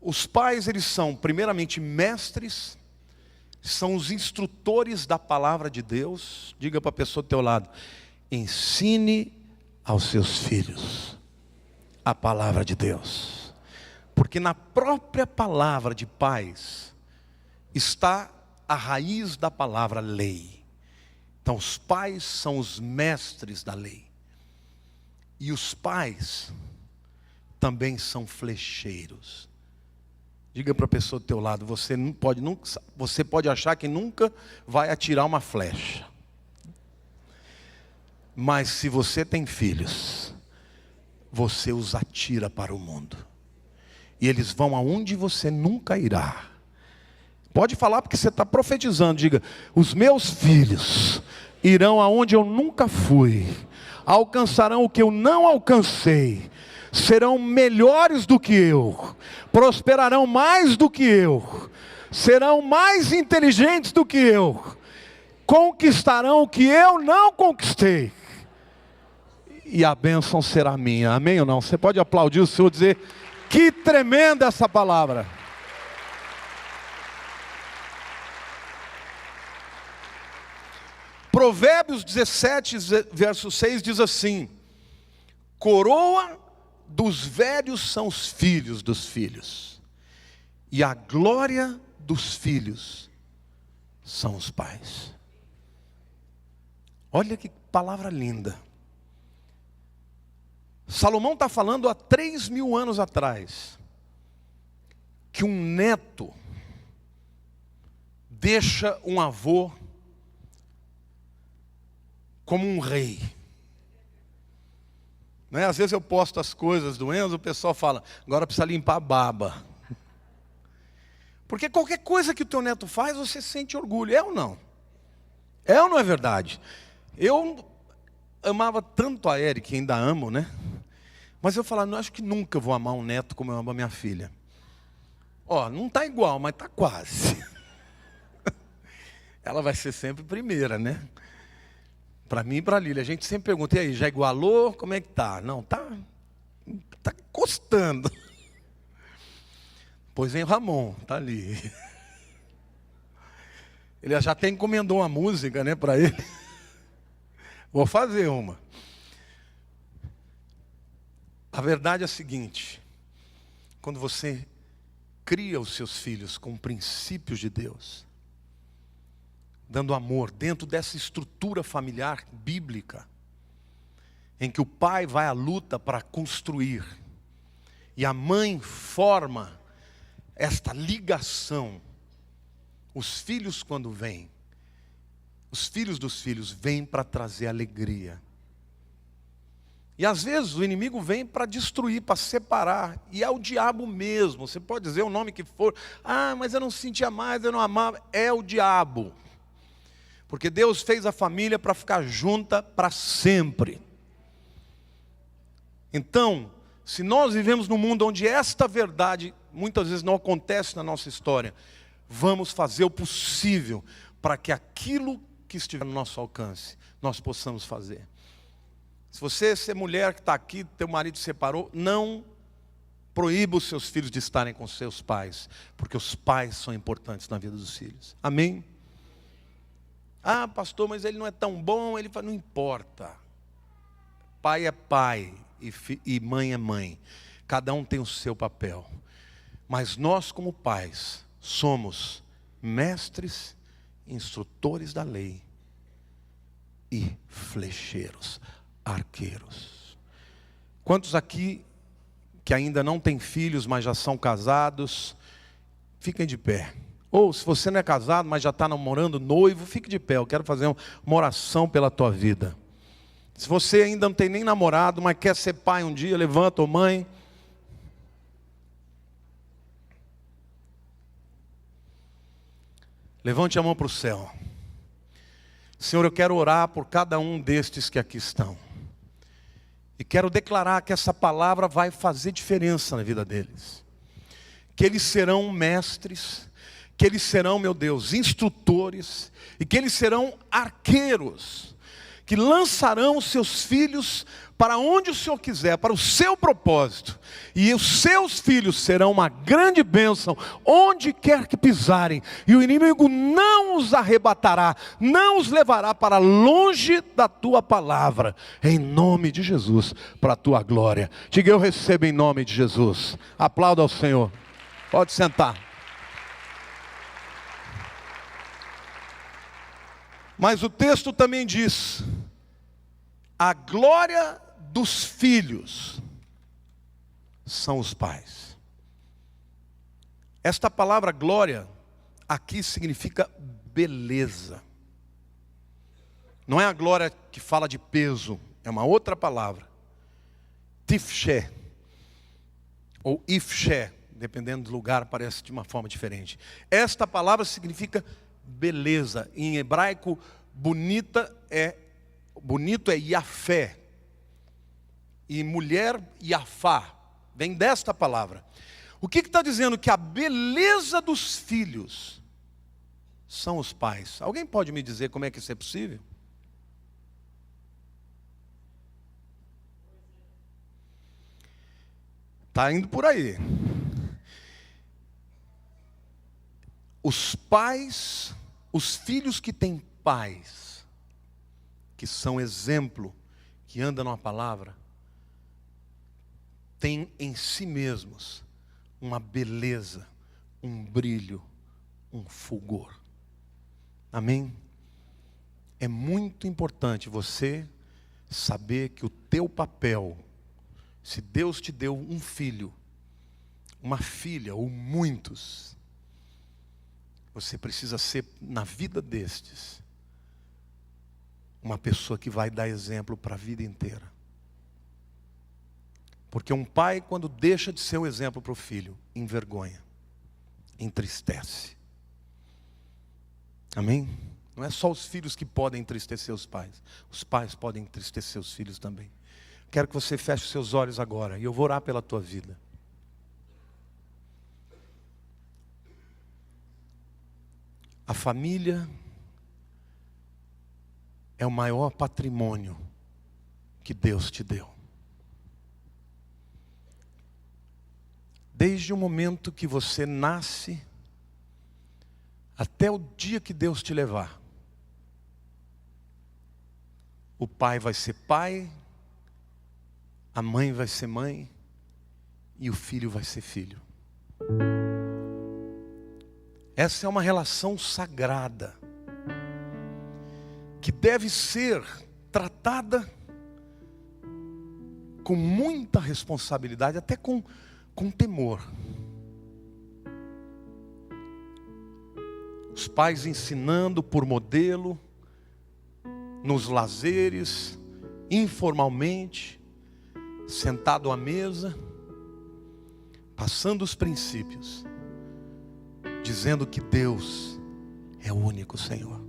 [SPEAKER 1] os pais, eles são primeiramente mestres, são os instrutores da palavra de Deus. Diga para a pessoa do teu lado: ensine aos seus filhos a palavra de Deus. Porque na própria palavra de pais está a raiz da palavra lei. Então os pais são os mestres da lei. E os pais também são flecheiros. Diga para a pessoa do teu lado: você pode achar que nunca vai atirar uma flecha. Mas se você tem filhos, você os atira para o mundo. E eles vão aonde você nunca irá. Pode falar porque você está profetizando. Diga: os meus filhos irão aonde eu nunca fui. Alcançarão o que eu não alcancei. Serão melhores do que eu, prosperarão mais do que eu, serão mais inteligentes do que eu, conquistarão o que eu não conquistei, e a bênção será minha. Amém ou não? Você pode aplaudir o Senhor e dizer: que tremenda essa palavra. Provérbios 17, verso 6 diz assim: coroa dos velhos são os filhos dos filhos, e a glória dos filhos são os pais. Olha que palavra linda. Salomão está falando há 3.000 anos atrás, que um neto deixa um avô como um rei. Né? Às vezes eu posto as coisas do Enzo, o pessoal fala, agora precisa limpar a baba. Porque qualquer coisa que o teu neto faz, você sente orgulho. É ou não? É ou não é verdade? Eu amava tanto a Eric, ainda amo, né? Mas eu falava, não, acho que nunca vou amar um neto como eu amo a minha filha. Ó, não está igual, mas está quase. Ela vai ser sempre primeira, né? Para mim e para a Lília. A gente sempre pergunta, e aí, já igualou? Como é que tá? Não, tá encostando. Pois vem o Ramon, tá ali. Ele já até encomendou uma música, né, para ele. Vou fazer uma. A verdade é a seguinte: quando você cria os seus filhos com princípios de Deus, dando amor dentro dessa estrutura familiar bíblica, em que o pai vai à luta para construir, e a mãe forma esta ligação, os filhos quando vêm, os filhos dos filhos vêm para trazer alegria. E às vezes o inimigo vem para destruir, para separar. E é o diabo mesmo. Você pode dizer o nome que for. Ah, mas eu não sentia mais, eu não amava. É o diabo. Porque Deus fez a família para ficar junta para sempre. Então, se nós vivemos num mundo onde esta verdade muitas vezes não acontece na nossa história, vamos fazer o possível para que aquilo que estiver no nosso alcance, nós possamos fazer. Se você ser mulher que está aqui, teu marido se separou, não proíba os seus filhos de estarem com seus pais, porque os pais são importantes na vida dos filhos. Amém? Ah, pastor, mas ele não é tão bom. Ele fala, não importa. Pai é pai e mãe é mãe. Cada um tem o seu papel. Mas nós, como pais, somos mestres, instrutores da lei e flecheiros, arqueiros. Quantos aqui que ainda não têm filhos, mas já são casados, fiquem de pé. Ou se você não é casado, mas já está namorando, noivo, fique de pé. Eu quero fazer uma oração pela tua vida. Se você ainda não tem nem namorado, mas quer ser pai um dia, levanta, ou mãe. Levante a mão para o céu. Senhor, eu quero orar por cada um destes que aqui estão. E quero declarar que essa palavra vai fazer diferença na vida deles. Que eles serão mestres, que eles serão, meu Deus, instrutores, e que eles serão arqueiros, que lançarão os seus filhos para onde o Senhor quiser, para o seu propósito. E os seus filhos serão uma grande bênção, onde quer que pisarem. E o inimigo não os arrebatará, não os levará para longe da tua palavra. Em nome de Jesus, para a tua glória. Diga, eu recebo em nome de Jesus. Aplauda ao Senhor. Pode sentar. Mas o texto também diz: a glória dos filhos são os pais. Esta palavra glória aqui significa beleza. Não é a glória que fala de peso, é uma outra palavra. Tifché, ou ifché, dependendo do lugar, parece de uma forma diferente. Esta palavra significa beleza. Em hebraico, bonito é Yafé. E mulher, Yafá. Vem desta palavra. O que está dizendo? Que a beleza dos filhos são os pais. Alguém pode me dizer como é que isso é possível? Está indo por aí. Os pais, os filhos que têm pais, que são exemplo, que andam na palavra, têm em si mesmos uma beleza, um brilho, um fulgor. Amém? É muito importante você saber que o teu papel, se Deus te deu um filho, uma filha ou muitos, você precisa ser, na vida destes, uma pessoa que vai dar exemplo para a vida inteira. Porque um pai, quando deixa de ser um exemplo para o filho, envergonha, entristece. Amém? Não é só os filhos que podem entristecer os pais podem entristecer os filhos também. Quero que você feche os seus olhos agora, e eu vou orar pela tua vida. A família é o maior patrimônio que Deus te deu. Desde o momento que você nasce, até o dia que Deus te levar, o pai vai ser pai, a mãe vai ser mãe, e o filho vai ser filho. Essa é uma relação sagrada, que deve ser tratada com muita responsabilidade, até com temor. Os pais ensinando por modelo, nos lazeres, informalmente, sentado à mesa, passando os princípios, dizendo que Deus é o único Senhor.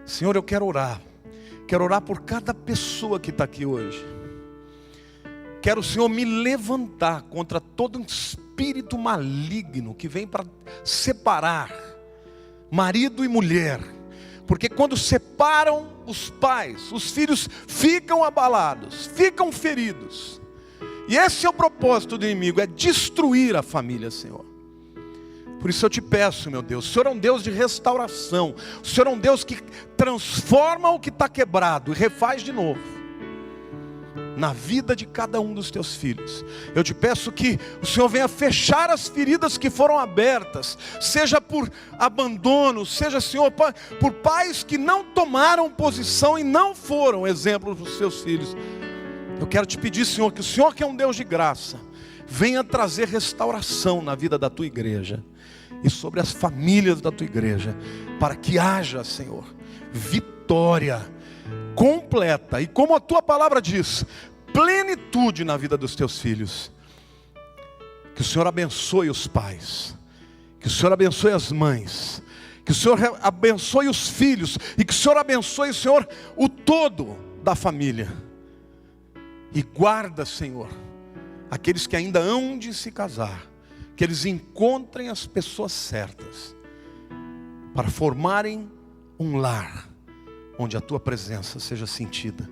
[SPEAKER 1] Senhor, eu quero orar por cada pessoa que está aqui hoje. Quero, Senhor, me levantar contra todo espírito maligno que vem para separar marido e mulher. Porque quando separam os pais, os filhos ficam abalados, ficam feridos. E esse é o propósito do inimigo, é destruir a família, Senhor. Por isso eu te peço, meu Deus, o Senhor é um Deus de restauração. O Senhor é um Deus que transforma o que está quebrado e refaz de novo na vida de cada um dos teus filhos. Eu te peço que o Senhor venha fechar as feridas que foram abertas, seja por abandono, seja, Senhor, por pais que não tomaram posição e não foram exemplos dos seus filhos. Eu quero te pedir, Senhor, que o Senhor, que é um Deus de graça, venha trazer restauração na vida da tua igreja e sobre as famílias da tua igreja, para que haja, Senhor, vitória completa, e como a tua palavra diz, plenitude na vida dos teus filhos. Que o Senhor abençoe os pais, que o Senhor abençoe as mães, que o Senhor abençoe os filhos, e que o Senhor abençoe, Senhor, o todo da família. E guarda, Senhor, aqueles que ainda hão de se casar, que eles encontrem as pessoas certas para formarem um lar onde a tua presença seja sentida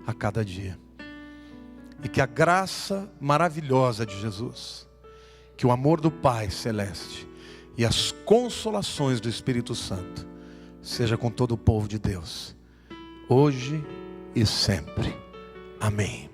[SPEAKER 1] a cada dia. E que a graça maravilhosa de Jesus, que o amor do Pai Celeste e as consolações do Espírito Santo seja com todo o povo de Deus, hoje e sempre. Amém.